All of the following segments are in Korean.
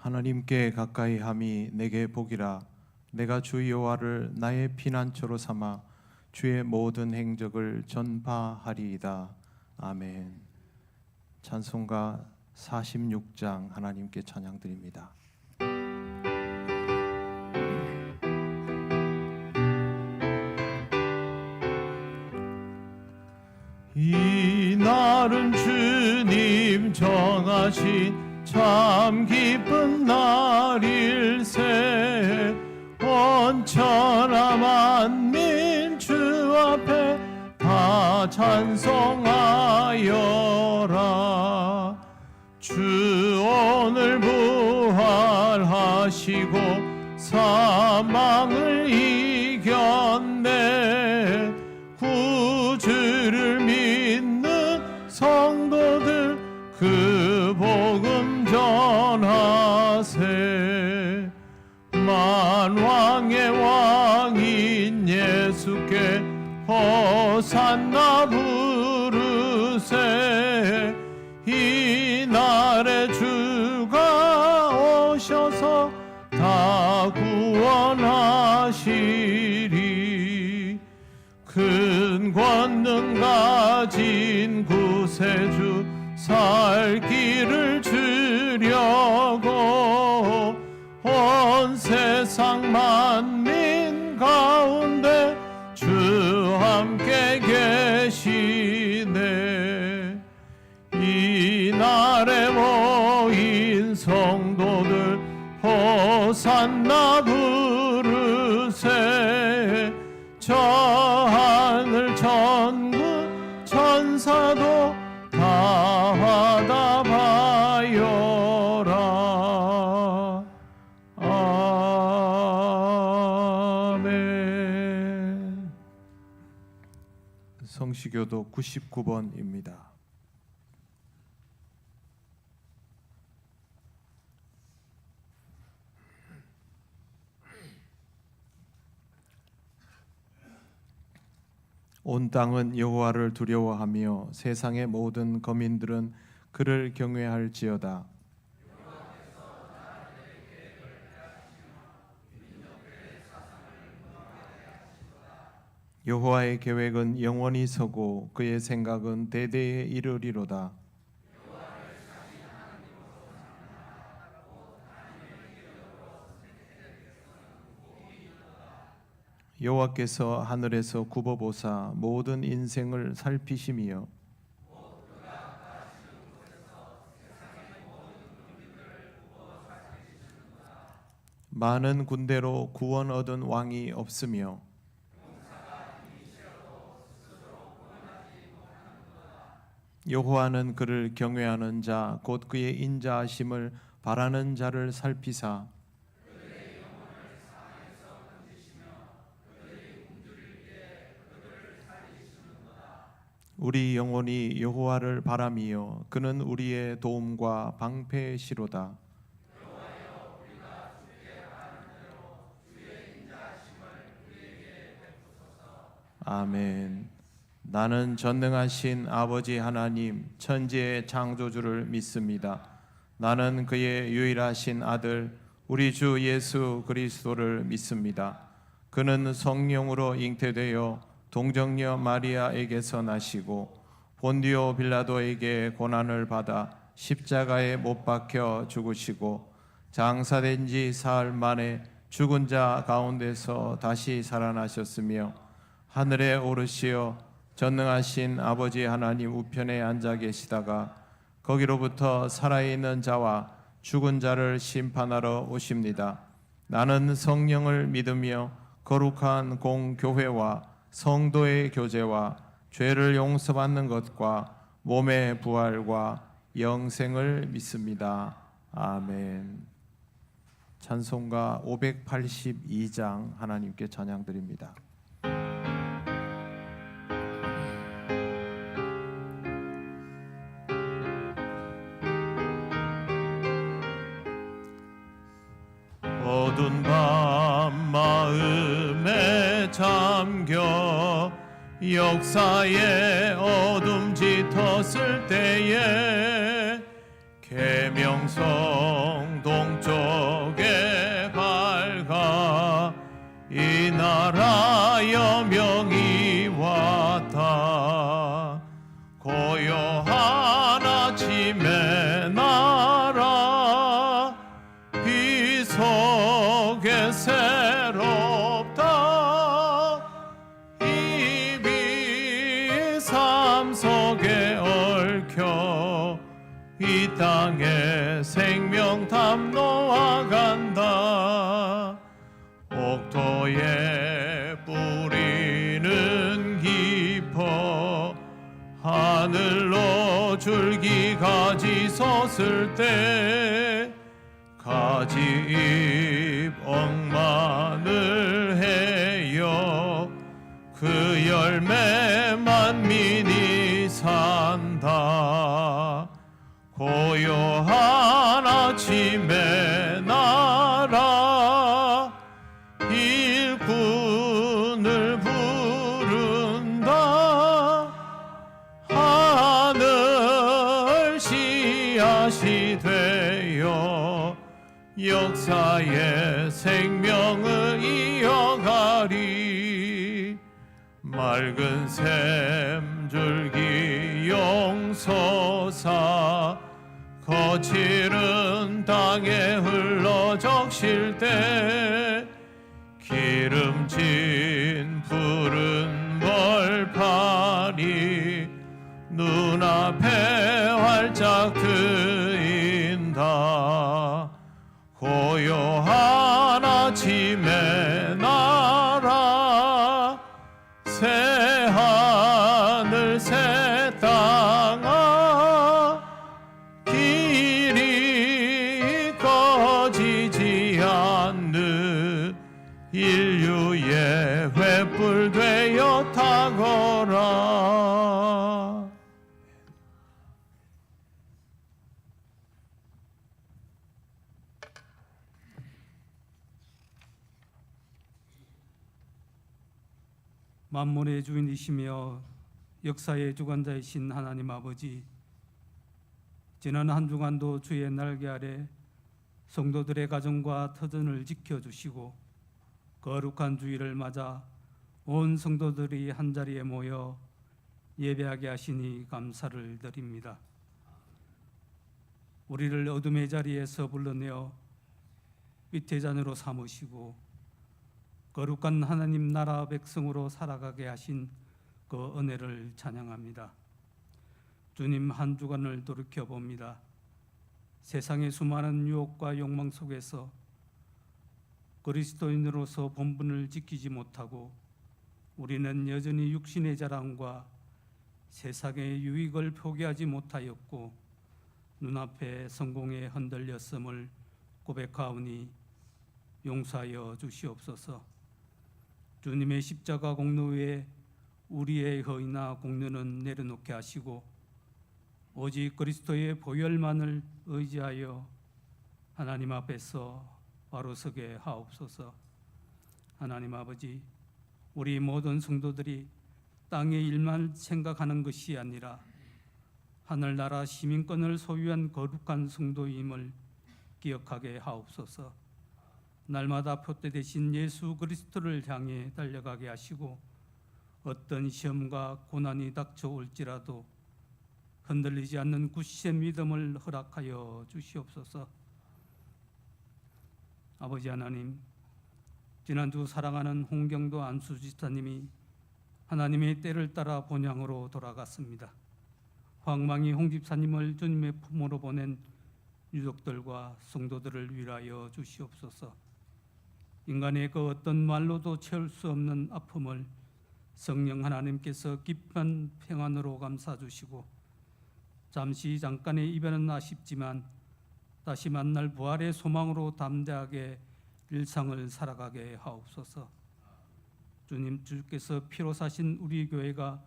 하나님께 가까이 함이 내게 복이라. 내가 주 여호와를 나의 피난처로 삼아 주의 모든 행적을 전파하리이다. 아멘. 찬송가 46장 하나님께 찬양드립니다. 이 날은 주님 정하신 참 기쁜 날일세. 온 천하 만민 주 앞에 다 찬송하여라. 주 오늘 부활하시고 사망을 이겼네. 구주를 믿는 성도들 그 복음 전하세. 만왕의 왕인 예수께 호산나 부르세. 이 날에 주가 오셔서 다 구원하시리. 큰 권능 가진 구세주 살 길을 주려고 온 세상 만민 가운데 주 함께 계시네. 이 날에 모인 성도들 호산나 부르세. 저 하늘 천군 천사도 다 화답하여라. 아멘. 성시교도 99번입니다. 온 땅은 여호와를 두려워하며 세상의 모든 거민들은 그를 경외할지어다. 여호와의 계획은 영원히 서고 그의 생각은 대대에 이르리로다. 여호와께서 하늘에서 굽어보사 모든 인생을 살피심이여 많은 군대로 구원 얻은 왕이 없으며 여호와는 그를 경외하는 자 곧 그의 인자하심을 바라는 자를 살피사 우리 영혼이 여호와를 바람이요 그는 우리의 도움과 방패시로다. 아멘. 나는 전능하신 아버지 하나님 천지의 창조주를 믿습니다. 나는 그의 유일하신 아들 우리 주 예수 그리스도를 믿습니다. 그는 성령으로 잉태되어 동정녀 마리아에게서 나시고 본디오 빌라도에게 고난을 받아 십자가에 못 박혀 죽으시고 장사된 지 사흘 만에 죽은 자 가운데서 다시 살아나셨으며 하늘에 오르시어 전능하신 아버지 하나님 우편에 앉아 계시다가 거기로부터 살아있는 자와 죽은 자를 심판하러 오십니다. 나는 성령을 믿으며 거룩한 공교회와 성도의 교제와 죄를 용서받는 것과 몸의 부활과 영생을 믿습니다. 아멘. 찬송가 582장 하나님께 찬양드립니다. 어두운 밤 마음에 잠겨 역사의 어둠 짙었을 때에 계명성 동쪽 나라여 명이왔다. 고요한 아침의 나라 빛 속에 새롭다. 이 빛 삶 속에 얽혀 이 땅에 생명 담노아 간다. 옥토에 뿌리는 깊어 하늘로 줄기 가지 섰을 때 가지잎 억만을 해여 그 열매 만민이 산다. 고요한 아침의 나라 일꾼을 부른다. 하늘 씨앗이 되어 역사의 생명을 이어가리. 맑은 샘줄기 용솟아 거칠은 땅에 흘러 적실 때 기름진 푸른 벌판이 눈앞에 활짝 트인다. 고요한 아침의 나라 새 하늘 새 땅아 길이 꺼지지 않는 인류의 횃불 되어 타거라. 만물의 주인이시며 역사의 주관자이신 하나님 아버지, 지난 한 주간도 주의 날개 아래 성도들의 가정과 터전을 지켜주시고 거룩한 주일을 맞아 온 성도들이 한자리에 모여 예배하게 하시니 감사를 드립니다. 우리를 어둠의 자리에서 불러내어 빛의 자녀로 삼으시고 거룩한 하나님 나라 백성으로 살아가게 하신 그 은혜를 찬양합니다. 주님, 한 주간을 돌이켜봅니다. 세상의 수많은 유혹과 욕망 속에서 그리스도인으로서 본분을 지키지 못하고 우리는 여전히 육신의 자랑과 세상의 유익을 포기하지 못하였고 눈앞에 성공에 흔들렸음을 고백하오니 용서하여 주시옵소서. 주님의 십자가 공로 위에 우리의 허위나 공로는 내려놓게 하시고 오직 그리스도의 보혈만을 의지하여 하나님 앞에서 바로 서게 하옵소서. 하나님 아버지, 우리 모든 성도들이 땅의 일만 생각하는 것이 아니라 하늘나라 시민권을 소유한 거룩한 성도임을 기억하게 하옵소서. 날마다 표대 되신 예수 그리스도를 향해 달려가게 하시고 어떤 시험과 고난이 닥쳐올지라도 흔들리지 않는 굳센 믿음을 허락하여 주시옵소서. 아버지 하나님, 지난주 사랑하는 홍경도 안수 지사님이 하나님의 때를 따라 본향으로 돌아갔습니다. 황망이 홍 집사님을 주님의 품으로 보낸 유족들과 성도들을 위하여 주시옵소서. 인간의 그 어떤 말로도 채울 수 없는 아픔을 성령 하나님께서 깊은 평안으로 감싸주시고 잠깐의 이별은 아쉽지만 다시 만날 부활의 소망으로 담대하게 일상을 살아가게 하옵소서. 주님, 주께서 피로 사신 우리 교회가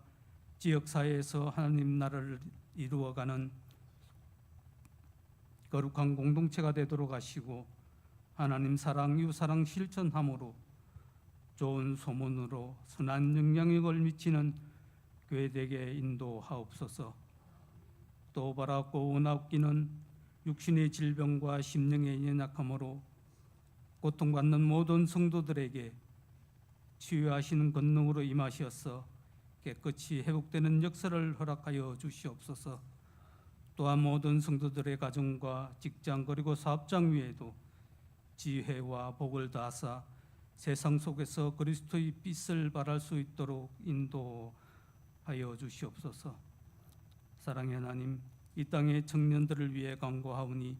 지역사회에서 하나님 나라를 이루어가는 거룩한 공동체가 되도록 하시고 하나님 사랑, 이웃사랑 실천함으로 좋은 소문으로 선한 영향력을 미치는 교회되게 인도하옵소서. 또 바라고 원하옵기는 육신의 질병과 심령의 연약함으로 고통받는 모든 성도들에게 치유하시는 권능으로 임하시어서 깨끗이 회복되는 역사를 허락하여 주시옵소서. 또한 모든 성도들의 가정과 직장 그리고 사업장 위에도 지혜와 복을 다하사 세상 속에서 그리스도의 빛을 발할 수 있도록 인도하여 주시옵소서. 사랑의 하나님, 이 땅의 청년들을 위해 간구하오니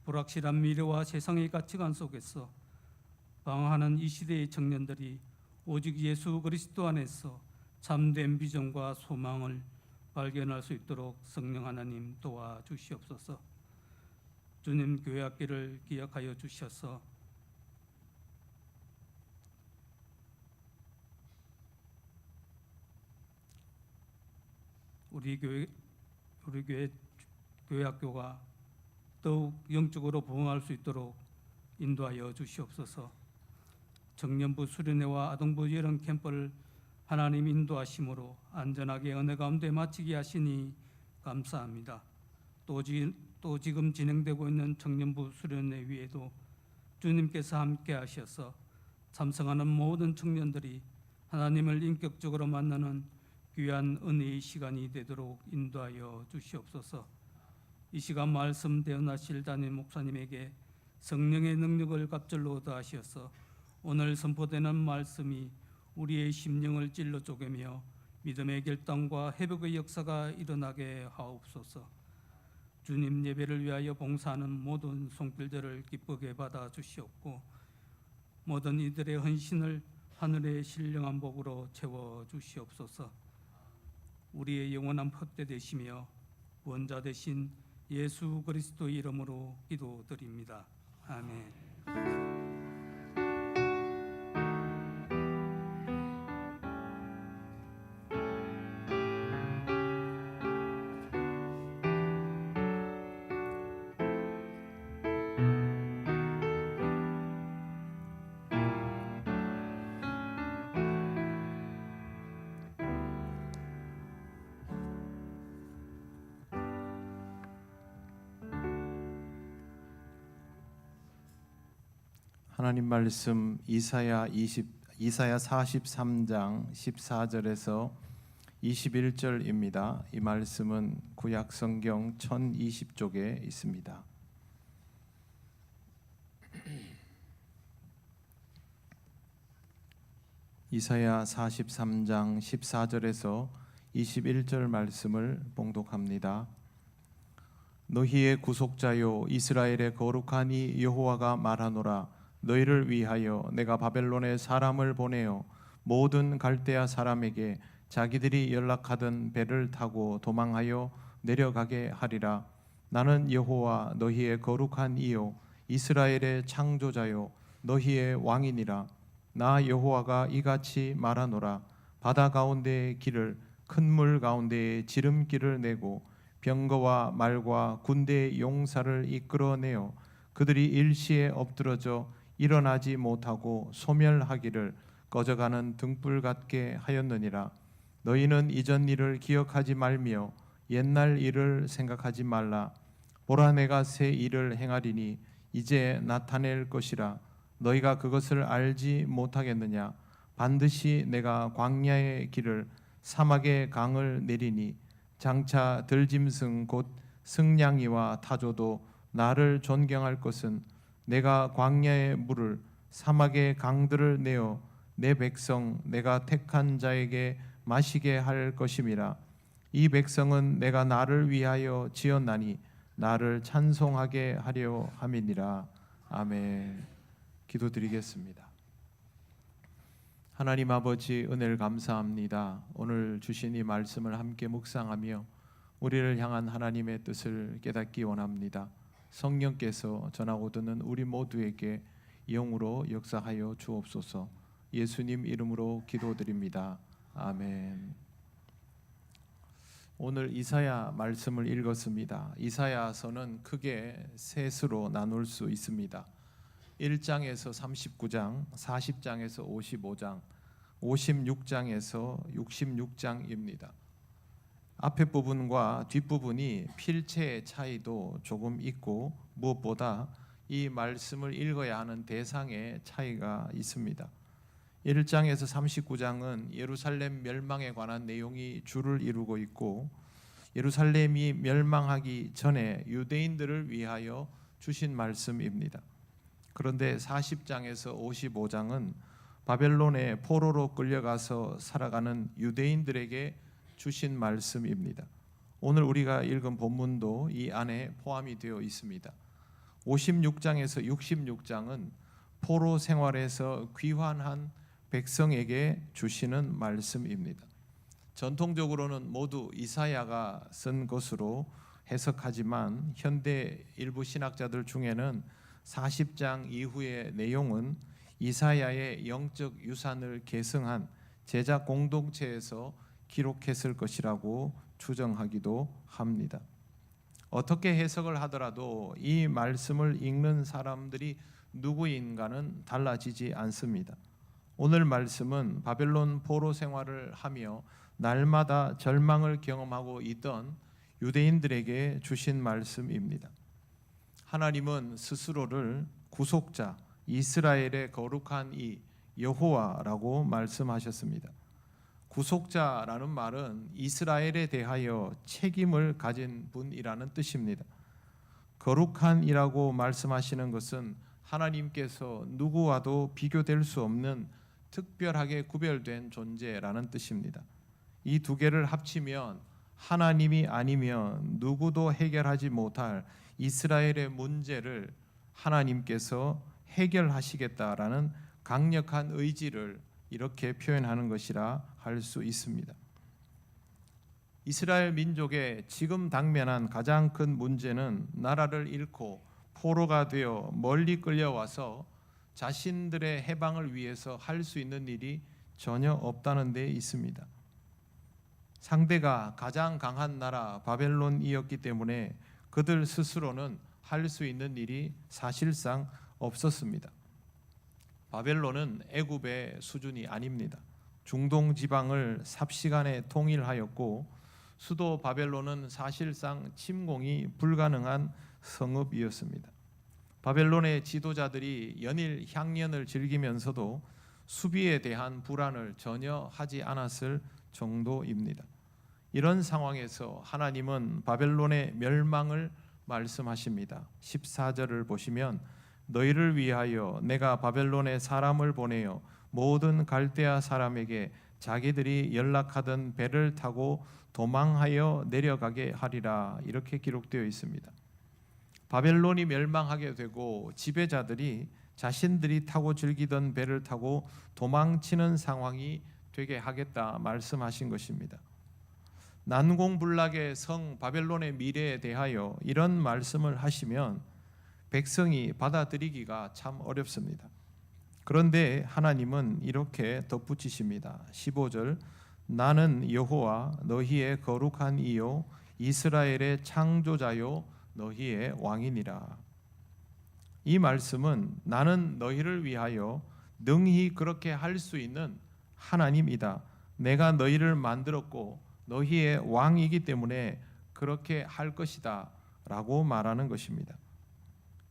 불확실한 미래와 세상의 가치관 속에서 방황하는 이 시대의 청년들이 오직 예수 그리스도 안에서 참된 비전과 소망을 발견할 수 있도록 성령 하나님 도와주시옵소서. 주님 교회 학기를 기억하여 주셔서 우리 교회 학교가 더욱 영적으로 부흥할 수 있도록 인도하여 주시옵소서. 청년부 수련회와 아동부 여름 캠프를 하나님 인도하심으로 안전하게 은혜 가운데 마치게 하시니 감사합니다. 또 지금 진행되고 있는 청년부 수련회 위에도 주님께서 함께 하셔서 참석하는 모든 청년들이 하나님을 인격적으로 만나는 귀한 은혜의 시간이 되도록 인도하여 주시옵소서. 이 시간 말씀 대언하실 담임 목사님에게 성령의 능력을 갑절로 더하셔서 오늘 선포되는 말씀이 우리의 심령을 찔러 쪼개며 믿음의 결단과 회복의 역사가 일어나게 하옵소서. 주님 예배를 위하여 봉사하는 모든 손길들을 기쁘게 받아 주시옵고 모든 이들의 헌신을 하늘의 신령한 복으로 채워 주시옵소서. 우리의 영원한 헛되되시며 원자 되신 예수 그리스도의 이름으로 기도드립니다. 아멘. 하나님 말씀 이사야 43장 14절에서 21절입니다. 이 말씀은 구약 성경 1020쪽에 있습니다. 이사야 43장 14절에서 21절 말씀을 봉독합니다. 너희의 구속자요 이스라엘의 거룩하니 여호와가 말하노라. 너희를 위하여 내가 바벨론에 사람을 보내어 모든 갈대아 사람에게 자기들이 연락하던 배를 타고 도망하여 내려가게 하리라. 나는 여호와 너희의 거룩한 이요 이스라엘의 창조자요 너희의 왕이니라. 나 여호와가 이같이 말하노라. 바다 가운데의 길을 큰 물 가운데에 지름길을 내고 병거와 말과 군대의 용사를 이끌어내어 그들이 일시에 엎드러져 일어나지 못하고 소멸하기를 꺼져가는 등불 같게 하였느니라. 너희는 이전 일을 기억하지 말며 옛날 일을 생각하지 말라. 보라 내가 새 일을 행하리니 이제 나타낼 것이라. 너희가 그것을 알지 못하겠느냐. 반드시 내가 광야의 길을 사막의 강을 내리니 장차 들짐승 곧 승냥이와 타조도 나를 존경할 것은 내가 광야의 물을 사막의 강들을 내어 내 백성 내가 택한 자에게 마시게 할 것임이라. 이 백성은 내가 나를 위하여 지었나니 나를 찬송하게 하려 함이니라. 아멘. 기도드리겠습니다. 하나님 아버지 은혜를 감사합니다. 오늘 주신 이 말씀을 함께 묵상하며 우리를 향한 하나님의 뜻을 깨닫기 원합니다. 성령께서 전하고 듣는 우리 모두에게 영으로 역사하여 주옵소서. 예수님 이름으로 기도드립니다. 아멘. 오늘 이사야 말씀을 읽었습니다. 이사야서는 크게 셋으로 나눌 수 있습니다. 1장에서 39장, 40장에서 55장, 56장에서 66장입니다. 앞에 부분과 뒷부분이 필체의 차이도 조금 있고 무엇보다 이 말씀을 읽어야 하는 대상의 차이가 있습니다. 1장에서 39장은 예루살렘 멸망에 관한 내용이 주를 이루고 있고, 예루살렘이 멸망하기 전에 유대인들을 위하여 주신 말씀입니다. 그런데 40장에서 55장은 바벨론의 포로로 끌려가서 살아가는 유대인들에게 주신 말씀입니다. 오늘 우리가 읽은 본문도 이 안에 포함이 되어 있습니다. 56장에서 66장은 포로 생활에서 귀환한 백성에게 주시는 말씀입니다. 전통적으로는 모두 이사야가 쓴 것으로 해석하지만 현대 일부 신학자들 중에는 40장 이후의 내용은 이사야의 영적 유산을 계승한 제자 공동체에서 기록했을 것이라고 추정하기도 합니다. 어떻게 해석을 하더라도 이 말씀을 읽는 사람들이 누구인가는 달라지지 않습니다. 오늘 말씀은 바벨론 포로 생활을 하며 날마다 절망을 경험하고 있던 유대인들에게 주신 말씀입니다. 하나님은 스스로를 구속자, 이스라엘의 거룩한 이 여호와라고 말씀하셨습니다. 구속자라는 말은 이스라엘에 대하여 책임을 가진 분이라는 뜻입니다. 거룩한이라고 말씀하시는 것은 하나님께서 누구와도 비교될 수 없는 특별하게 구별된 존재라는 뜻입니다. 이 두 개를 합치면 하나님이 아니면 누구도 해결하지 못할 이스라엘의 문제를 하나님께서 해결하시겠다라는 강력한 의지를 이렇게 표현하는 것이라 할 수 있습니다. 이스라엘 민족의 지금 당면한 가장 큰 문제는 나라를 잃고 포로가 되어 멀리 끌려와서 자신들의 해방을 위해서 할 수 있는 일이 전혀 없다는 데 있습니다. 상대가 가장 강한 나라 바벨론이었기 때문에 그들 스스로는 할 수 있는 일이 사실상 없었습니다. 바벨론은 애굽의 수준이 아닙니다. 중동 지방을 삽시간에 통일하였고 수도 바벨론은 사실상 침공이 불가능한 성읍이었습니다. 바벨론의 지도자들이 연일 향연을 즐기면서도 수비에 대한 불안을 전혀 하지 않았을 정도입니다. 이런 상황에서 하나님은 바벨론의 멸망을 말씀하십니다. 14절을 보시면 너희를 위하여 내가 바벨론에 사람을 보내어 모든 갈대아 사람에게 자기들이 연락하던 배를 타고 도망하여 내려가게 하리라, 이렇게 기록되어 있습니다. 바벨론이 멸망하게 되고 지배자들이 자신들이 타고 즐기던 배를 타고 도망치는 상황이 되게 하겠다 말씀하신 것입니다. 난공불락의 성 바벨론의 미래에 대하여 이런 말씀을 하시면 백성이 받아들이기가 참 어렵습니다. 그런데 하나님은 이렇게 덧붙이십니다. 15절 나는 여호와 너희의 거룩한 이요 이스라엘의 창조자요 너희의 왕이니라. 이 말씀은 나는 너희를 위하여 능히 그렇게 할 수 있는 하나님이다. 내가 너희를 만들었고 너희의 왕이기 때문에 그렇게 할 것이다 라고 말하는 것입니다.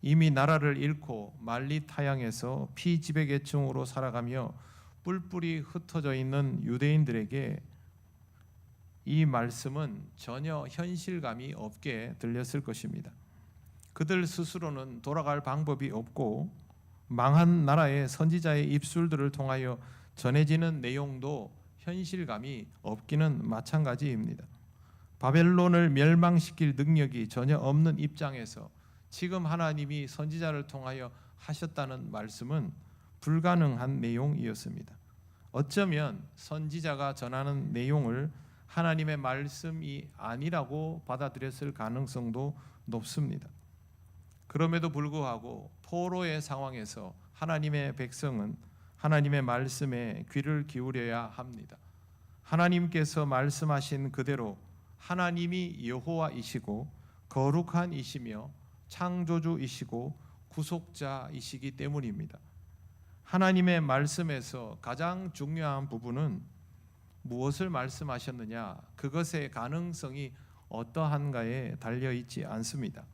이미 나라를 잃고 만리타양에서 피지배계층으로 살아가며 뿔뿔이 흩어져 있는 유대인들에게 이 말씀은 전혀 현실감이 없게 들렸을 것입니다. 그들 스스로는 돌아갈 방법이 없고 망한 나라의 선지자의 입술들을 통하여 전해지는 내용도 현실감이 없기는 마찬가지입니다. 바벨론을 멸망시킬 능력이 전혀 없는 입장에서 지금 하나님이 선지자를 통하여 하셨다는 말씀은 불가능한 내용이었습니다. 어쩌면 선지자가 전하는 내용을 하나님의 말씀이 아니라고 받아들였을 가능성도 높습니다. 그럼에도 불구하고 포로의 상황에서 하나님의 백성은 하나님의 말씀에 귀를 기울여야 합니다. 하나님께서 말씀하신 그대로 하나님이 여호와이시고 거룩한 이시며 창조주이시고 구속자이시기 때문입니다. 하나님의 말씀에서 가장 중요한 부분은 무엇을 말씀하셨느냐, 그것의 가능성이 어떠한가에 달려있지 않습니다.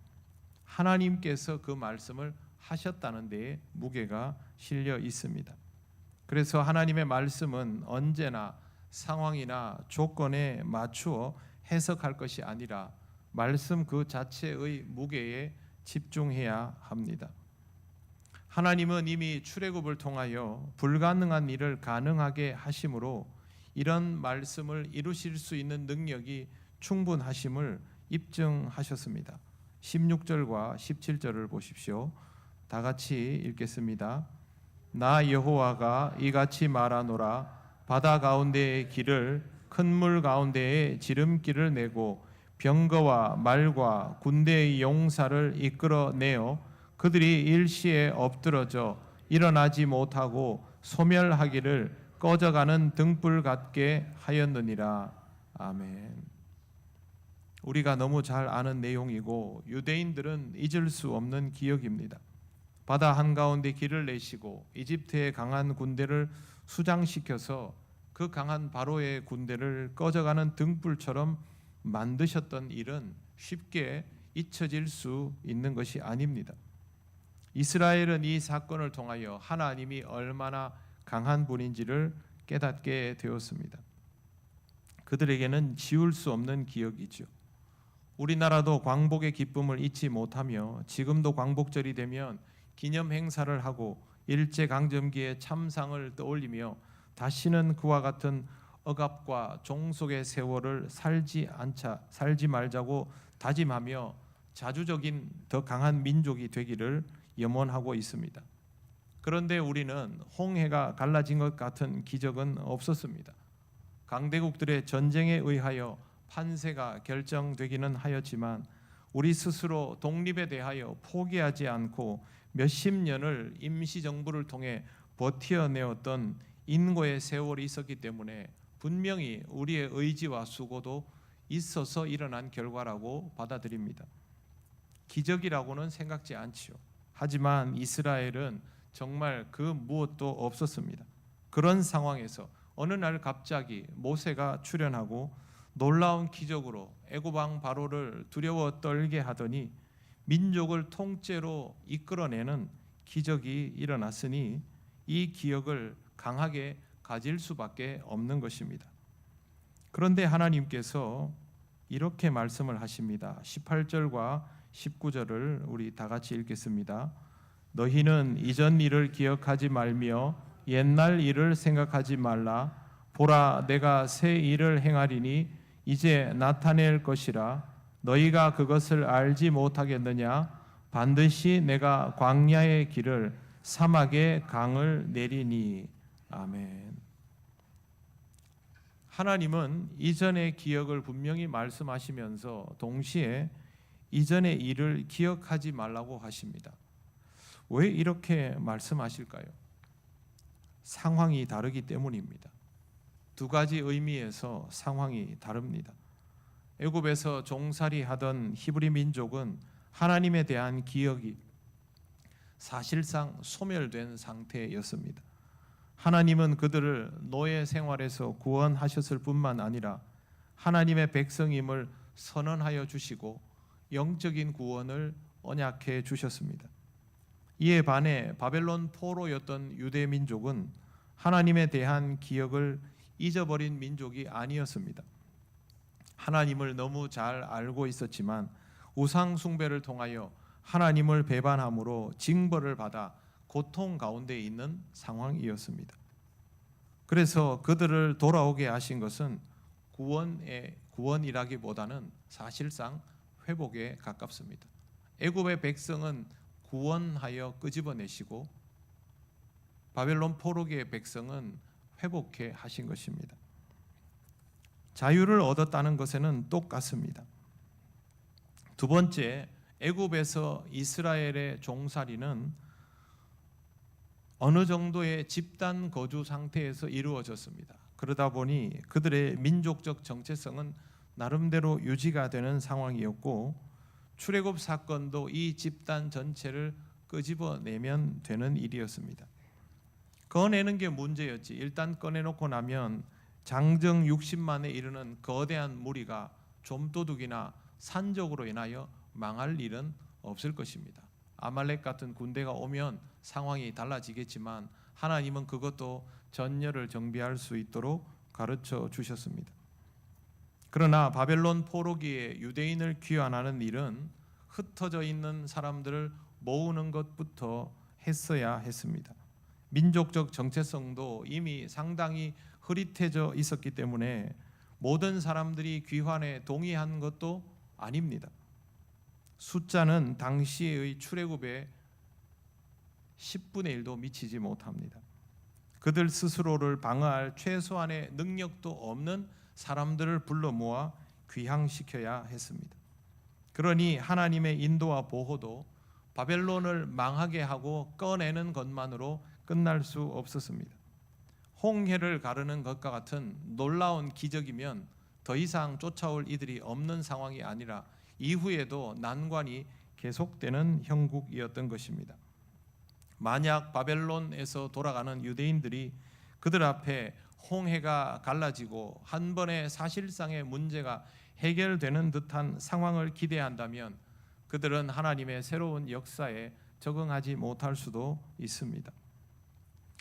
하나님께서 그 말씀을 하셨다는 데에 무게가 실려 있습니다. 그래서 하나님의 말씀은 언제나 상황이나 조건에 맞추어 해석할 것이 아니라 말씀 그 자체의 무게에 집중해야 합니다. 하나님은 이미 출애굽을 통하여 불가능한 일을 가능하게 하심으로 이런 말씀을 이루실 수 있는 능력이 충분하심을 입증하셨습니다. 16절과 17절을 보십시오. 다 같이 읽겠습니다. 나 여호와가 이같이 말하노라. 바다 가운데의 길을 큰 물 가운데에 지름길을 내고 병거와 말과 군대의 용사를 이끌어내어 그들이 일시에 엎드러져 일어나지 못하고 소멸하기를 꺼져가는 등불 같게 하였느니라. 아멘. 우리가 너무 잘 아는 내용이고 유대인들은 잊을 수 없는 기억입니다. 바다 한가운데 길을 내시고 이집트의 강한 군대를 수장시켜서 그 강한 바로의 군대를 꺼져가는 등불처럼 만드셨던 일은 쉽게 잊혀질 수 있는 것이 아닙니다. 이스라엘은 이 사건을 통하여 하나님이 얼마나 강한 분인지를 깨닫게 되었습니다. 그들에게는 지울 수 없는 기억이죠. 우리나라도 광복의 기쁨을 잊지 못하며 지금도 광복절이 되면 기념 행사를 하고 일제강점기의 참상을 떠올리며 다시는 그와 같은 억압과 종속의 세월을 살지 말자고 다짐하며 자주적인 더 강한 민족이 되기를 염원하고 있습니다. 그런데 우리는 홍해가 갈라진 것 같은 기적은 없었습니다. 강대국들의 전쟁에 의하여 판세가 결정되기는 하였지만 우리 스스로 독립에 대하여 포기하지 않고 몇십 년을 임시정부를 통해 버텨내었던 인고의 세월이 있었기 때문에 분명히 우리의 의지와 수고도 있어서 일어난 결과라고 받아들입니다. 기적이라고는 생각지 않지요. 하지만 이스라엘은 정말 그 무엇도 없었습니다. 그런 상황에서 어느 날 갑자기 모세가 출현하고 놀라운 기적으로 애굽 왕 바로를 두려워 떨게 하더니 민족을 통째로 이끌어내는 기적이 일어났으니 이 기억을 강하게 가질 수밖에 없는 것입니다. 그런데 하나님께서 이렇게 말씀을 하십니다. 18절과 19절을 우리 다 같이 읽겠습니다. 너희는 이전 일을 기억하지 말며 옛날 일을 생각하지 말라. 보라, 내가 새 일을 행하리니 이제 나타낼 것이라. 너희가 그것을 알지 못하겠느냐? 반드시 내가 광야의 길을 사막의 강을 내리니. 아멘. 하나님은 이전의 기억을 분명히 말씀하시면서 동시에 이전의 일을 기억하지 말라고 하십니다. 왜 이렇게 말씀하실까요? 상황이 다르기 때문입니다. 두 가지 의미에서 상황이 다릅니다. 애굽에서 종살이 하던 히브리 민족은 하나님에 대한 기억이 사실상 소멸된 상태였습니다. 하나님은 그들을 노예 생활에서 구원하셨을 뿐만 아니라 하나님의 백성임을 선언하여 주시고 영적인 구원을 언약해 주셨습니다. 이에 반해 바벨론 포로였던 유대 민족은 하나님에 대한 기억을 잊어버린 민족이 아니었습니다. 하나님을 너무 잘 알고 있었지만 우상 숭배를 통하여 하나님을 배반함으로 징벌을 받아 고통 가운데 있는 상황이었습니다. 그래서 그들을 돌아오게 하신 것은 구원이라기보다는 사실상 회복에 가깝습니다. 애굽의 백성은 구원하여 끄집어내시고 바벨론 포로기의 백성은 회복해 하신 것입니다. 자유를 얻었다는 것에는 똑같습니다. 두 번째, 애굽에서 이스라엘의 종살이는 어느 정도의 집단 거주 상태에서 이루어졌습니다. 그러다 보니 그들의 민족적 정체성은 나름대로 유지가 되는 상황이었고 출애굽 사건도 이 집단 전체를 끄집어내면 되는 일이었습니다. 꺼내는 게 문제였지. 일단 꺼내놓고 나면 장정 60만에 이르는 거대한 무리가 좀도둑이나 산적으로 인하여 망할 일은 없을 것입니다. 아말렉 같은 군대가 오면 상황이 달라지겠지만 하나님은 그것도 전열을 정비할 수 있도록 가르쳐 주셨습니다. 그러나 바벨론 포로기에 유대인을 귀환하는 일은 흩어져 있는 사람들을 모으는 것부터 했어야 했습니다. 민족적 정체성도 이미 상당히 흐릿해져 있었기 때문에 모든 사람들이 귀환에 동의한 것도 아닙니다. 숫자는 당시의 출애굽의 10분의 1도 미치지 못합니다. 그들 스스로를 방어할 최소한의 능력도 없는 사람들을 불러 모아 귀향시켜야 했습니다. 그러니 하나님의 인도와 보호도 바벨론을 망하게 하고 꺼내는 것만으로 끝날 수 없었습니다. 홍해를 가르는 것과 같은 놀라운 기적이면 더 이상 쫓아올 이들이 없는 상황이 아니라 이후에도 난관이 계속되는 형국이었던 것입니다. 만약 바벨론에서 돌아가는 유대인들이 그들 앞에 홍해가 갈라지고 한 번에 사실상의 문제가 해결되는 듯한 상황을 기대한다면 그들은 하나님의 새로운 역사에 적응하지 못할 수도 있습니다.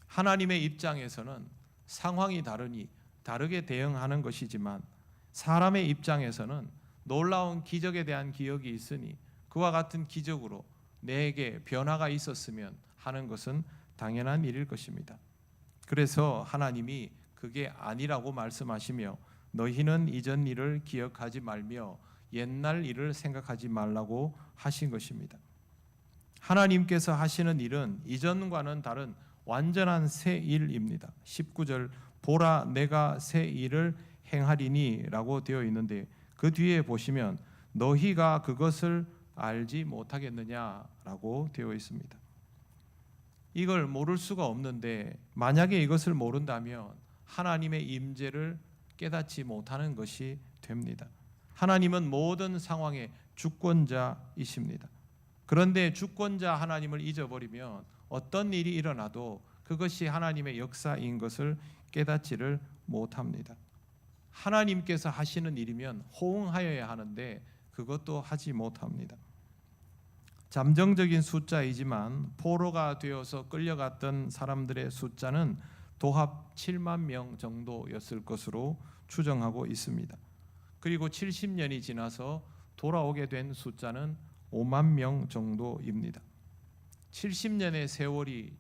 하나님의 입장에서는 상황이 다르니 다르게 대응하는 것이지만 사람의 입장에서는 놀라운 기적에 대한 기억이 있으니 그와 같은 기적으로 내게 변화가 있었으면 하는 것은 당연한 일일 것입니다. 그래서 하나님이 그게 아니라고 말씀하시며 너희는 이전 일을 기억하지 말며 옛날 일을 생각하지 말라고 하신 것입니다. 하나님께서 하시는 일은 이전과는 다른 완전한 새 일입니다. 19절 보라 내가 새 일을 행하리니 라고 되어 있는데 그 뒤에 보시면 너희가 그것을 알지 못하겠느냐라고 되어 있습니다. 이걸 모를 수가 없는데 만약에 이것을 모른다면 하나님의 임재를 깨닫지 못하는 것이 됩니다. 하나님은 모든 상황의 주권자이십니다. 그런데 주권자 하나님을 잊어버리면 어떤 일이 일어나도 그것이 하나님의 역사인 것을 깨닫지를 못합니다. 하나님께서 하시는 일이면 호응하여야 하는데 그것도 하지 못합니다. 잠정적인 숫자이지만 포로가 되어서 끌려갔던 사람들의 숫자는 도합 7만 명 정도였을 것으로 추정하고 있습니다. 그리고 70년이 지나서 돌아오게 된 숫자는 5만 명 정도입니다. 70년의 세월이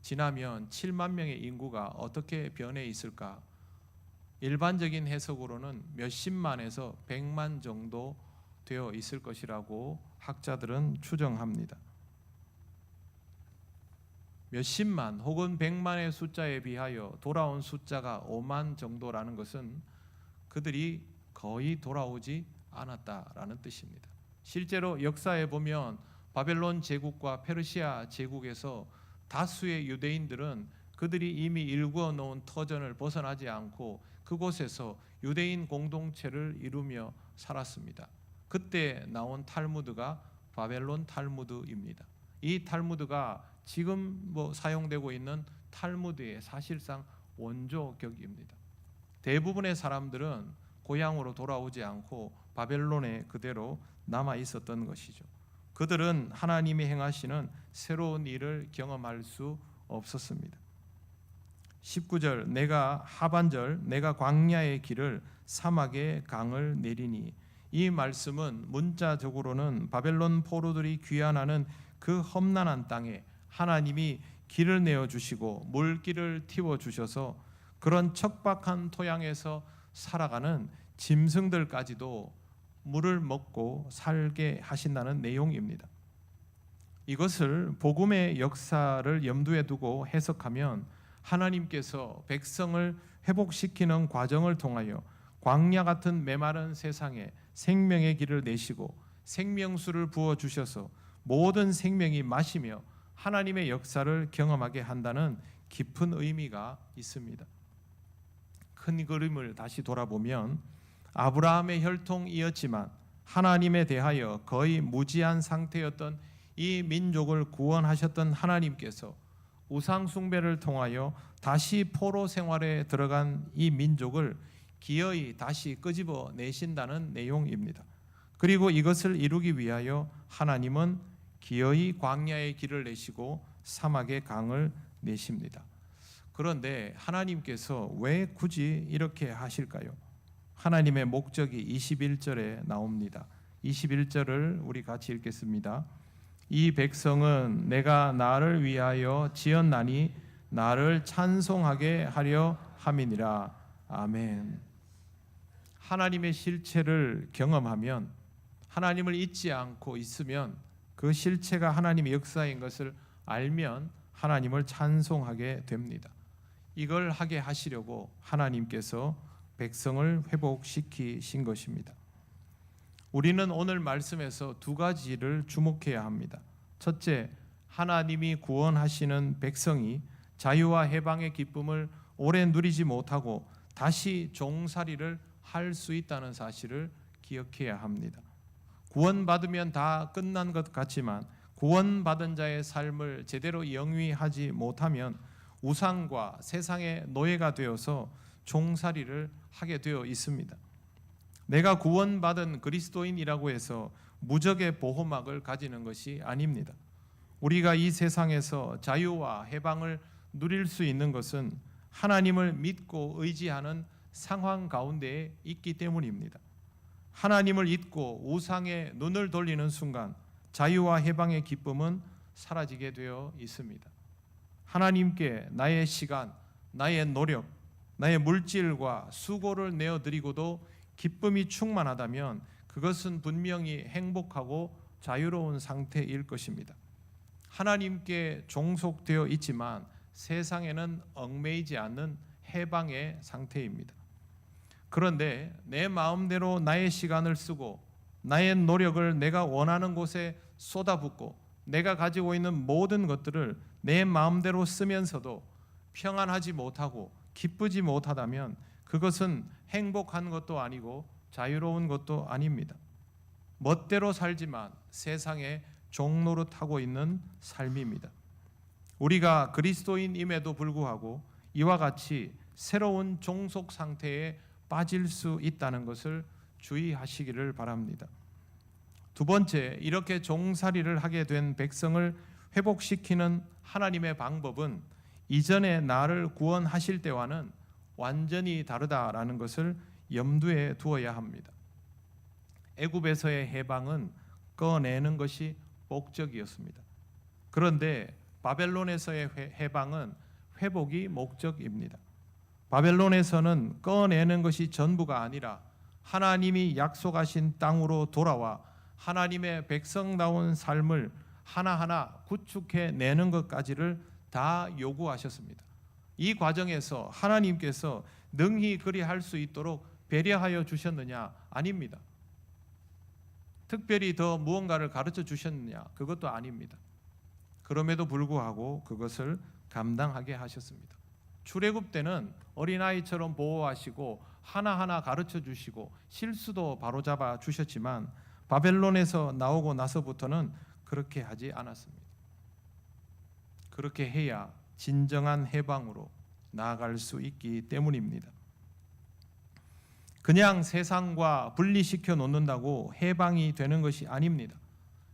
지나면 7만 명의 인구가 어떻게 변해 있을까? 일반적인 해석으로는 몇십만에서 100만 정도 되어 있을 것이라고 학자들은 추정합니다. 몇십만 혹은 100만의 숫자에 비하여 돌아온 숫자가 5만 정도라는 것은 그들이 거의 돌아오지 않았다라는 뜻입니다. 실제로 역사에 보면 바벨론 제국과 페르시아 제국에서 다수의 유대인들은 그들이 이미 일구어 놓은 터전을 벗어나지 않고 그곳에서 유대인 공동체를 이루며 살았습니다. 그때 나온 탈무드가 바벨론 탈무드입니다. 이 탈무드가 지금 사용되고 있는 탈무드의 사실상 원조격입니다. 대부분의 사람들은 고향으로 돌아오지 않고 바벨론에 그대로 남아 있었던 것이죠. 그들은 하나님이 행하시는 새로운 일을 경험할 수 없었습니다. 19절 내가 하반절 내가 광야의 길을 사막의 강을 내리니 이 말씀은 문자적으로는 바벨론 포로들이 귀환하는 그 험난한 땅에 하나님이 길을 내어 주시고 물길을 틔워 주셔서 그런 척박한 토양에서 살아가는 짐승들까지도 물을 먹고 살게 하신다는 내용입니다. 이것을 복음의 역사를 염두에 두고 해석하면 하나님께서 백성을 회복시키는 과정을 통하여 광야 같은 메마른 세상에 생명의 길을 내시고 생명수를 부어 주셔서 모든 생명이 마시며 하나님의 역사를 경험하게 한다는 깊은 의미가 있습니다. 큰 그림을 다시 돌아보면 아브라함의 혈통이었지만 하나님에 대하여 거의 무지한 상태였던 이 민족을 구원하셨던 하나님께서 우상 숭배를 통하여 다시 포로 생활에 들어간 이 민족을 기어이 다시 끄집어 내신다는 내용입니다. 그리고 이것을 이루기 위하여 하나님은 기어이 광야의 길을 내시고 사막의 강을 내십니다. 그런데 하나님께서 왜 굳이 이렇게 하실까요? 하나님의 목적이 21절에 나옵니다. 21절을 우리 같이 읽겠습니다. 이 백성은 내가 나를 위하여 지었나니 나를 찬송하게 하려 함이니라. 아멘. 하나님의 실체를 경험하면, 하나님을 잊지 않고 있으면, 그 실체가 하나님의 역사인 것을 알면 하나님을 찬송하게 됩니다. 이걸 하게 하시려고 하나님께서 백성을 회복시키신 것입니다. 우리는 오늘 말씀에서 두 가지를 주목해야 합니다. 첫째, 하나님이 구원하시는 백성이 자유와 해방의 기쁨을 오래 누리지 못하고 다시 종살이를 할 수 있다는 사실을 기억해야 합니다. 구원받으면 다 끝난 것 같지만 구원받은 자의 삶을 제대로 영위하지 못하면 우상과 세상의 노예가 되어서 종살이를 하게 되어 있습니다. 내가 구원받은 그리스도인이라고 해서 무적의 보호막을 가지는 것이 아닙니다. 우리가 이 세상에서 자유와 해방을 누릴 수 있는 것은 하나님을 믿고 의지하는 상황 가운데에 있기 때문입니다. 하나님을 잊고 우상에 눈을 돌리는 순간 자유와 해방의 기쁨은 사라지게 되어 있습니다. 하나님께 나의 시간, 나의 노력, 나의 물질과 수고를 내어드리고도 기쁨이 충만하다면 그것은 분명히 행복하고 자유로운 상태일 것입니다. 하나님께 종속되어 있지만 세상에는 얽매이지 않는 해방의 상태입니다. 그런데 내 마음대로 나의 시간을 쓰고 나의 노력을 내가 원하는 곳에 쏟아붓고 내가 가지고 있는 모든 것들을 내 마음대로 쓰면서도 평안하지 못하고 기쁘지 못하다면 그것은 행복한 것도 아니고 자유로운 것도 아닙니다. 멋대로 살지만 세상에 종노릇하고 있는 삶입니다. 우리가 그리스도인임에도 불구하고 이와 같이 새로운 종속 상태에 빠질 수 있다는 것을 주의하시기를 바랍니다. 두 번째, 이렇게 종살이를 하게 된 백성을 회복시키는 하나님의 방법은 이전에 나를 구원하실 때와는 완전히 다르다라는 것을 염두에 두어야 합니다. 애굽에서의 해방은 꺼내는 것이 목적이었습니다. 그런데 바벨론에서의 해방은 회복이 목적입니다. 바벨론에서는 꺼내는 것이 전부가 아니라 하나님이 약속하신 땅으로 돌아와 하나님의 백성다운 삶을 하나하나 구축해내는 것까지를 다 요구하셨습니다. 이 과정에서 하나님께서 능히 그리할 수 있도록 배려하여 주셨느냐? 아닙니다. 특별히 더 무언가를 가르쳐 주셨느냐? 그것도 아닙니다. 그럼에도 불구하고 그것을 감당하게 하셨습니다. 출애굽 때는 어린아이처럼 보호하시고 하나하나 가르쳐 주시고 실수도 바로잡아 주셨지만 바벨론에서 나오고 나서부터는 그렇게 하지 않았습니다. 그렇게 해야 진정한 해방으로 나아갈 수 있기 때문입니다. 그냥 세상과 분리시켜 놓는다고 해방이 되는 것이 아닙니다.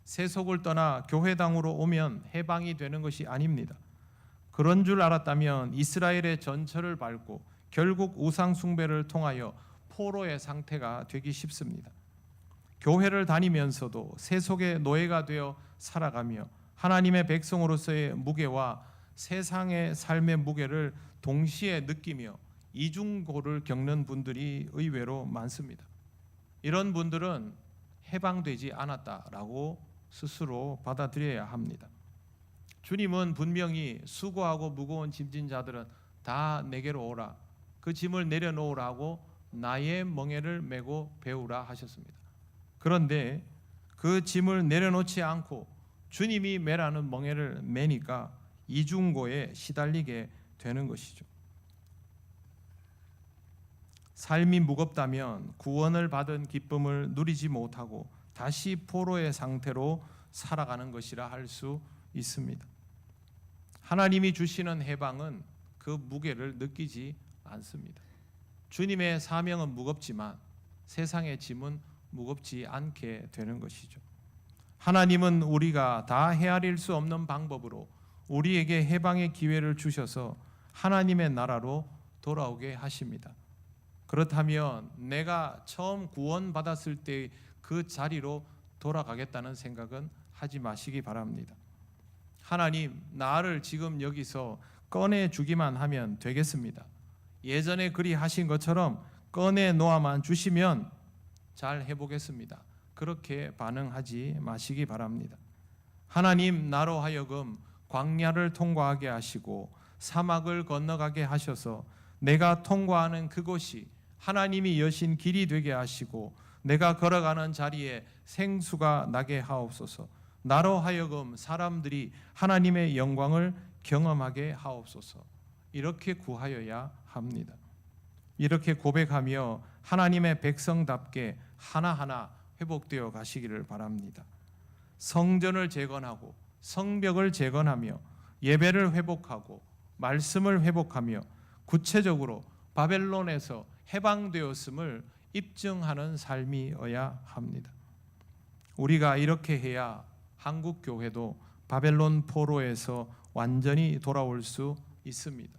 세속을 떠나 교회당으로 오면 해방이 되는 것이 아닙니다. 그런 줄 알았다면 이스라엘의 전철을 밟고 결국 우상 숭배를 통하여 포로의 상태가 되기 쉽습니다. 교회를 다니면서도 세속의 노예가 되어 살아가며 하나님의 백성으로서의 무게와 세상의 삶의 무게를 동시에 느끼며 이중고를 겪는 분들이 의외로 많습니다. 이런 분들은 해방되지 않았다라고 스스로 받아들여야 합니다. 주님은 분명히 수고하고 무거운 짐진 자들은 다 내게로 오라, 그 짐을 내려놓으라고 나의 멍에를 메고 배우라 하셨습니다. 그런데 그 짐을 내려놓지 않고 주님이 매라는 멍에를 매니까 이중고에 시달리게 되는 것이죠. 삶이 무겁다면 구원을 받은 기쁨을 누리지 못하고 다시 포로의 상태로 살아가는 것이라 할 수 있습니다. 하나님이 주시는 해방은 그 무게를 느끼지 않습니다. 주님의 사명은 무겁지만 세상의 짐은 무겁지 않게 되는 것이죠. 하나님은 우리가 다 헤아릴 수 없는 방법으로 우리에게 해방의 기회를 주셔서 하나님의 나라로 돌아오게 하십니다. 그렇다면 내가 처음 구원받았을 때 그 자리로 돌아가겠다는 생각은 하지 마시기 바랍니다. 하나님, 나를 지금 여기서 꺼내주기만 하면 되겠습니다. 예전에 그리 하신 것처럼 꺼내놓아만 주시면 잘 해보겠습니다. 그렇게 반응하지 마시기 바랍니다. 하나님, 나로 하여금 광야를 통과하게 하시고 사막을 건너가게 하셔서 내가 통과하는 그곳이 하나님이 여신 길이 되게 하시고 내가 걸어가는 자리에 생수가 나게 하옵소서. 나로 하여금 사람들이 하나님의 영광을 경험하게 하옵소서. 이렇게 구하여야 합니다. 이렇게 고백하며 하나님의 백성답게 하나하나 회복되어 가시기를 바랍니다. 성전을 재건하고 성벽을 재건하며 예배를 회복하고 말씀을 회복하며 구체적으로 바벨론에서 해방되었음을 입증하는 삶이어야 합니다. 우리가 이렇게 해야 한국 교회도 바벨론 포로에서 완전히 돌아올 수 있습니다.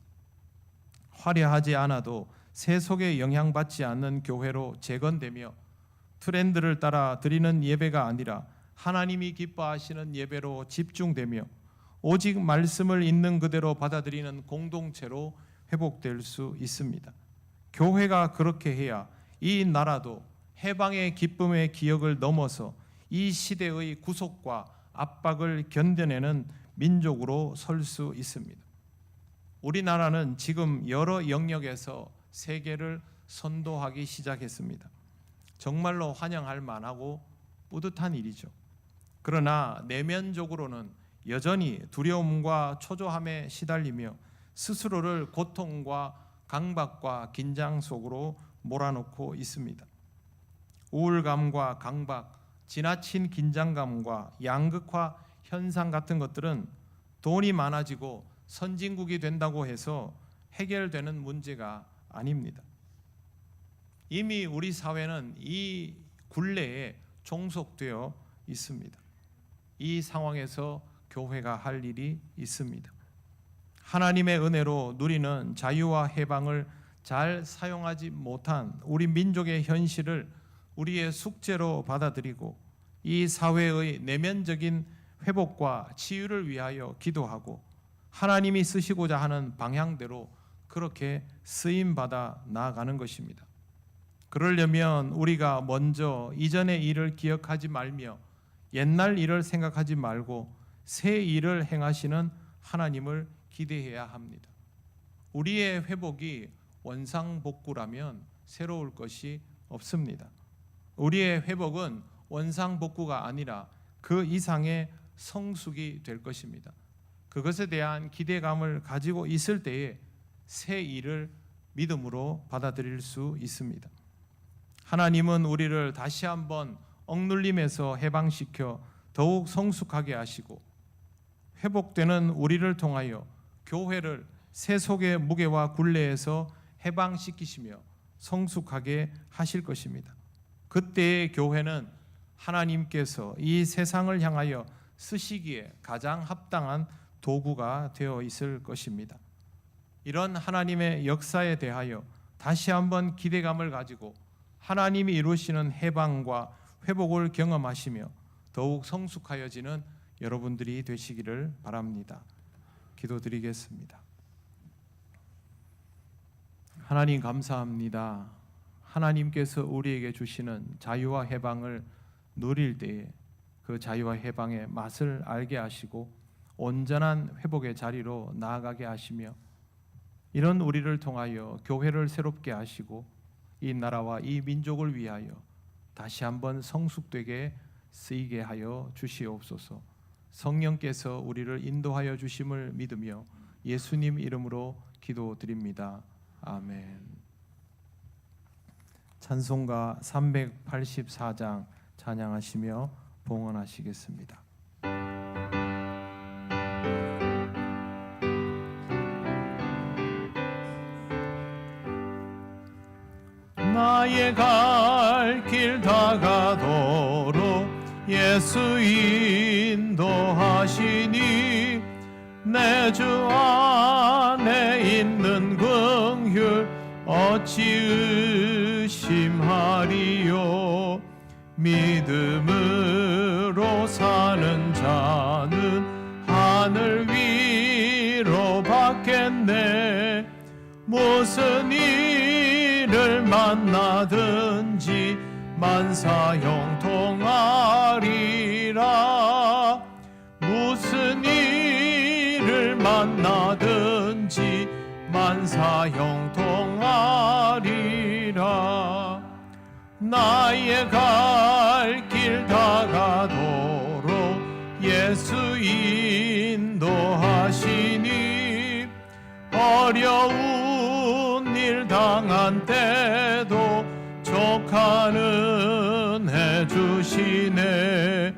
화려하지 않아도 세속에 영향받지 않는 교회로 재건되며 트렌드를 따라 드리는 예배가 아니라 하나님이 기뻐하시는 예배로 집중되며 오직 말씀을 있는 그대로 받아들이는 공동체로 회복될 수 있습니다. 교회가 그렇게 해야 이 나라도 해방의 기쁨의 기억을 넘어서 이 시대의 구속과 압박을 견뎌내는 민족으로 설 수 있습니다. 우리나라는 지금 여러 영역에서 세계를 선도하기 시작했습니다. 정말로 환영할 만하고 뿌듯한 일이죠. 그러나 내면적으로는 여전히 두려움과 초조함에 시달리며 스스로를 고통과 강박과 긴장 속으로 몰아넣고 있습니다. 우울감과 강박, 지나친 긴장감과 양극화 현상 같은 것들은 돈이 많아지고 선진국이 된다고 해서 해결되는 문제가 아닙니다. 이미 우리 사회는 이 굴레에 종속되어 있습니다. 이 상황에서 교회가 할 일이 있습니다. 하나님의 은혜로 누리는 자유와 해방을 잘 사용하지 못한 우리 민족의 현실을 우리의 숙제로 받아들이고 이 사회의 내면적인 회복과 치유를 위하여 기도하고 하나님이 쓰시고자 하는 방향대로 그렇게 쓰임받아 나아가는 것입니다. 그러려면 우리가 먼저 이전의 일을 기억하지 말며 옛날 일을 생각하지 말고 새 일을 행하시는 하나님을 기대해야 합니다. 우리의 회복이 원상복구라면 새로울 것이 없습니다. 우리의 회복은 원상복구가 아니라 그 이상의 성숙이 될 것입니다. 그것에 대한 기대감을 가지고 있을 때에 새 일을 믿음으로 받아들일 수 있습니다. 하나님은 우리를 다시 한번 억눌림에서 해방시켜 더욱 성숙하게 하시고 회복되는 우리를 통하여 교회를 세속의 무게와 굴레에서 해방시키시며 성숙하게 하실 것입니다. 그때의 교회는 하나님께서 이 세상을 향하여 쓰시기에 가장 합당한 도구가 되어 있을 것입니다. 이런 하나님의 역사에 대하여 다시 한번 기대감을 가지고 하나님이 이루시는 해방과 회복을 경험하시며 더욱 성숙하여지는 여러분들이 되시기를 바랍니다. 기도드리겠습니다. 하나님 감사합니다. 하나님께서 우리에게 주시는 자유와 해방을 누릴 때에 그 자유와 해방의 맛을 알게 하시고 온전한 회복의 자리로 나아가게 하시며 이런 우리를 통하여 교회를 새롭게 하시고 이 나라와 이 민족을 위하여 다시 한번 성숙되게 쓰이게 하여 주시옵소서. 성령께서 우리를 인도하여 주심을 믿으며 예수님 이름으로 기도드립니다. 아멘. 찬송가 384장 찬양하시며 봉헌하시겠습니다. 나의 갈 길 다가도록 예수 인도하시니 내 주 안에 있는 긍휼 어찌 의심하리요. 믿음으로 사는 자는 하늘 위로 받겠네. 무슨 일을 만나든지 만사 형통하리라. 무슨 일을 만나든지 만사 형통하리라. 나의 갈 길 다가도록 예수 인도하시니 어려운 일 당한 때도 족하는 해주시네.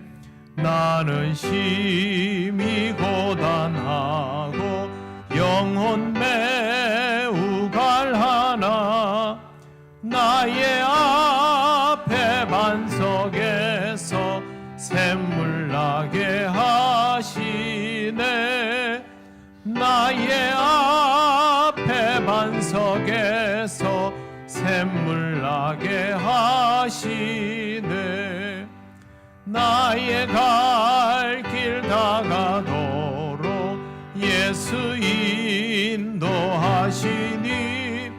나는 심히 고단하고 영혼 매우 갈하나 나의 앞에 반석에서 샘물 나게 하시네. 나의 앞에 반석에서 샘물 나게 하시네. 나의 갈 길 다가도록 예수 인도하시니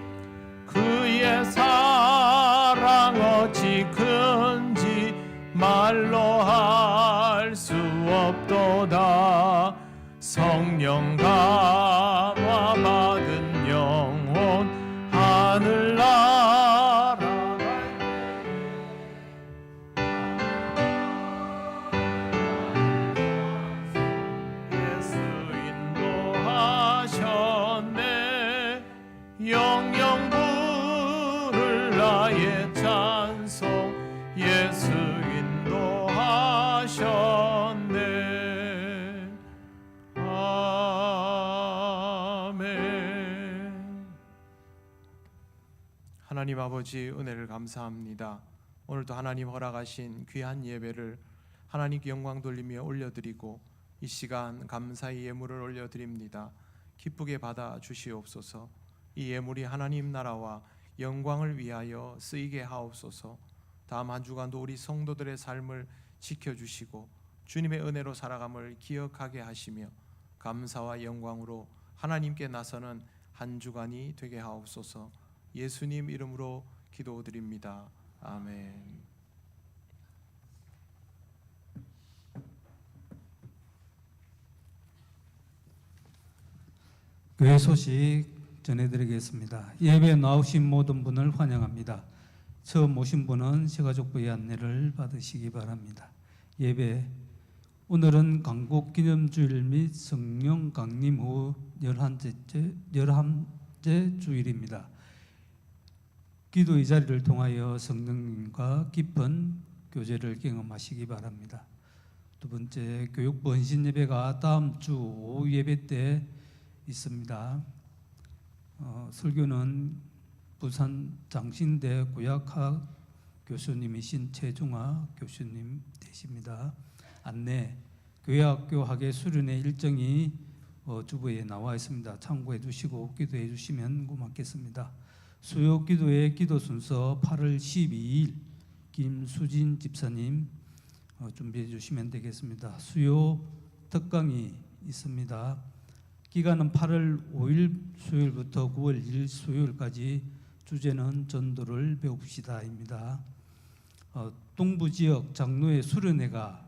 그의 사랑 어찌 큰지 말로 할 수 없도다. 성령 감화 받은 영혼 하늘나라 예수 인도하셨네. 영영 부를 나의 찬송 예수 인도하셨네. 하나님 아버지 은혜를 감사합니다. 오늘도 하나님 허락하신 귀한 예배를 하나님께 영광 돌리며 올려드리고 이 시간 감사의 예물을 올려드립니다. 기쁘게 받아 주시옵소서. 이 예물이 하나님 나라와 영광을 위하여 쓰이게 하옵소서. 다음 한 주간도 우리 성도들의 삶을 지켜주시고 주님의 은혜로 살아감을 기억하게 하시며 감사와 영광으로 하나님께 나서는 한 주간이 되게 하옵소서. 예수님 이름으로 기도드립니다. 아멘. 교회 소식 전해드리겠습니다. 예배에 나오신 모든 분을 환영합니다. 처음 오신 분은 새가족부의 안내를 받으시기 바랍니다. 예배 오늘은 강국 기념주일 및 성령 강림 후 11째 주일입니다. 기도의 자리를 통하여 성령님과 깊은 교제를 경험하시기 바랍니다. 두 번째, 교육부 헌신 예배가 다음 주 오후 예배 때 있습니다. 설교는 부산 장신대 구약학 교수님이신 최종화 교수님 되십니다. 안내, 교회학교 학예 수련회 일정이 주부에 나와 있습니다. 참고해 주시고 기도해 주시면 고맙겠습니다. 수요 기도의 기도 순서 8월 12일 김수진 집사님 준비해 주시면 되겠습니다. 수요 특강이 있습니다. 기간은 8월 5일 수요일부터 9월 1일 수요일까지. 주제는 전도를 배웁시다입니다. 동부지역 장로회 수련회가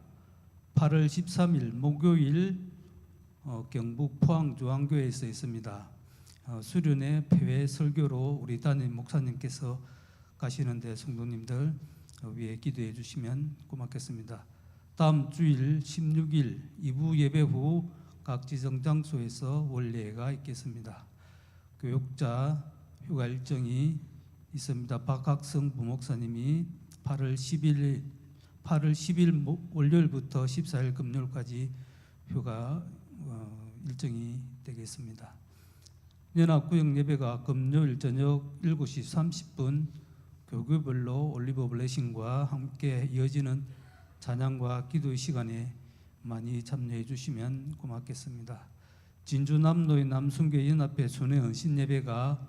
8월 13일 목요일 경북 포항 중앙교회에서 있습니다. 수련회 폐회 설교로 우리 담임 목사님께서 가시는데 성도님들 위에 기도해 주시면 고맙겠습니다. 다음 주일 16일 2부 예배 후 각 지정 장소에서 원례가 있겠습니다. 교육자 휴가 일정이 있습니다. 박학성 부목사님이 8월 10일 월요일부터 14일 금요일까지 휴가 일정이 되겠습니다. 연합구역 예배가 금요일 저녁 7시 30분 교구별로 올리브 블레싱과 함께 이어지는 찬양과 기도의 시간에 많이 참여해 주시면 고맙겠습니다. 진주 남로의 남순교 연합회 순회 헌신 예배가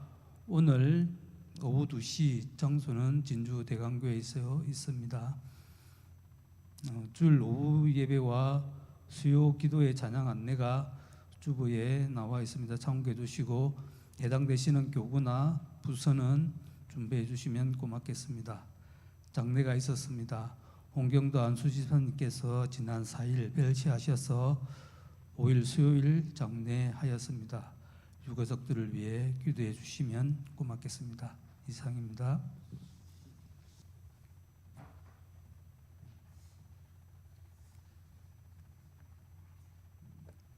오늘 오후 2시, 장소는 진주 대강교에 있습니다. 주일 오후 예배와 수요 기도의 찬양 안내가 주보에 나와 있습니다. 참고해 주시고 해당되시는 교구나 부서는 준비해 주시면 고맙겠습니다. 장례가 있었습니다. 홍경도 안수지사님께서 지난 4일 별시하셔서 5일 수요일 장례하였습니다. 유가족들을 위해 기도해 주시면 고맙겠습니다. 이상입니다.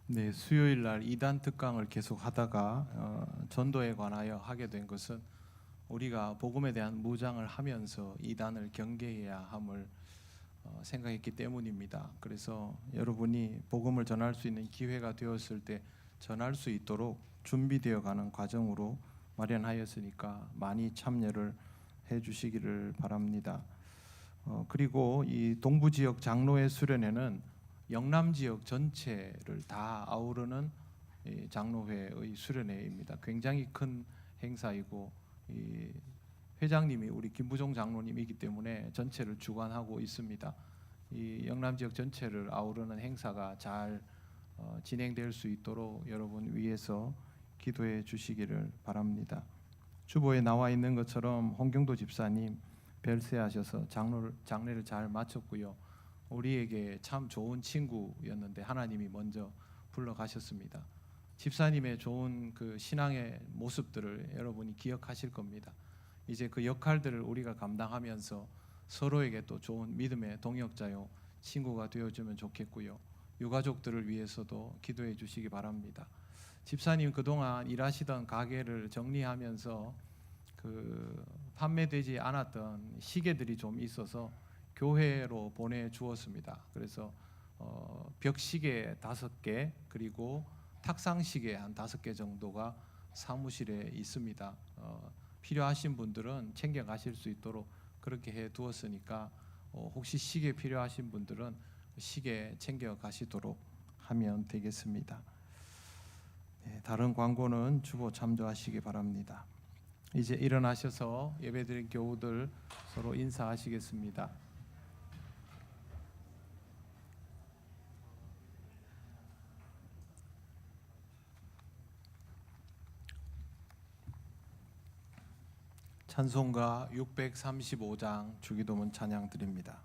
네, 수요일 날 이단 특강을 계속 하다가 전도에 관하여 하게 된 것은 우리가 복음에 대한 무장을 하면서 이단을 경계해야 함을 생각했기 때문입니다. 그래서 여러분이 복음을 전할 수 있는 기회가 되었을 때 전할 수 있도록 준비되어 가는 과정으로 마련하였으니까 많이 참여를 해 주시기를 바랍니다. 그리고 이 동부 지역 장로회 수련회는 영남 지역 전체를 다 아우르는 장로회의 수련회입니다. 굉장히 큰 행사이고 이 회장님이 우리 김부종 장로님이기 때문에 전체를 주관하고 있습니다. 이 영남 지역 전체를 아우르는 행사가 잘 진행될 수 있도록 여러분 위해서 기도해 주시기를 바랍니다. 주보에 나와 있는 것처럼 홍경도 집사님 별세하셔서 장례를 잘 마쳤고요. 우리에게 참 좋은 친구였는데 하나님이 먼저 불러가셨습니다. 집사님의 좋은 그 신앙의 모습들을 여러분이 기억하실 겁니다. 이제 그 역할들을 우리가 감당하면서 서로에게 또 좋은 믿음의 동역자요 친구가 되어주면 좋겠고요. 유가족들을 위해서도 기도해 주시기 바랍니다. 집사님 그동안 일하시던 가게를 정리하면서 그 판매되지 않았던 시계들이 좀 있어서 교회로 보내주었습니다. 그래서 벽시계 5개 그리고 탁상시계 한 5개 정도가 사무실에 있습니다. 필요하신 분들은 챙겨 가실 수 있도록 그렇게 해 두었으니까 혹시 시계 필요하신 분들은 시계 챙겨 가시도록 하면 되겠습니다. 네, 다른 광고는 주보 참조하시기 바랍니다. 이제 일어나셔서 예배드린 교우들 서로 인사하시겠습니다. 찬송가 635장 주기도문 찬양 드립니다.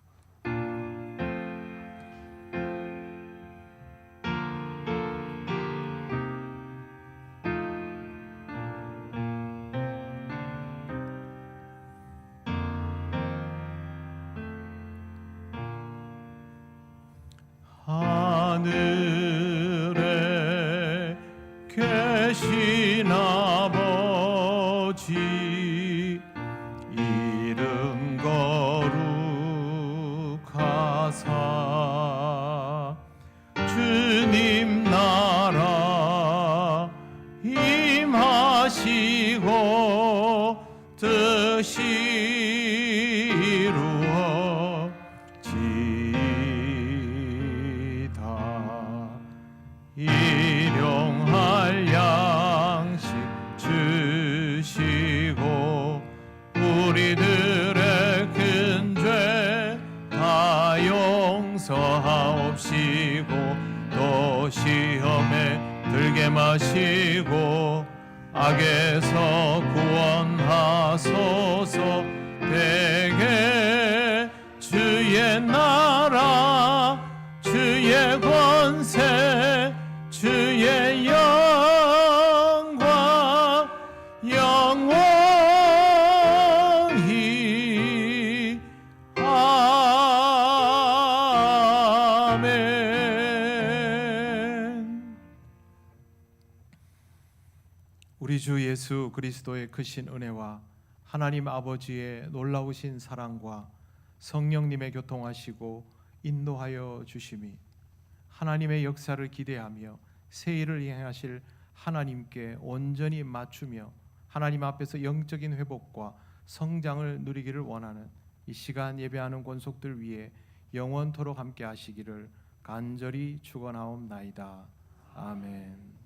하늘에 계신 아버지 이름 거룩하사 주님 나라 임하시고 뜻이 이루어지이다. 일용할 양식 주시고 우리들의 큰 죄 다 용서하옵시고 또 시험에 들게 마시고 악에서 구원하소서. 대개 주의 나라 주의 권세 주의 영광 영원히 아멘. 우리 주 예수 그리스도의 크신 은혜와 하나님 아버지의 놀라우신 사랑과 성령님의 교통하시고 인도하여 주심이 하나님의 역사를 기대하며 새 일을 행하실 하나님께 온전히 맞추며 하나님 앞에서 영적인 회복과 성장을 누리기를 원하는 이 시간 예배하는 권속들 위해 영원토록 함께 하시기를 간절히 축원하옵나이다. 아멘.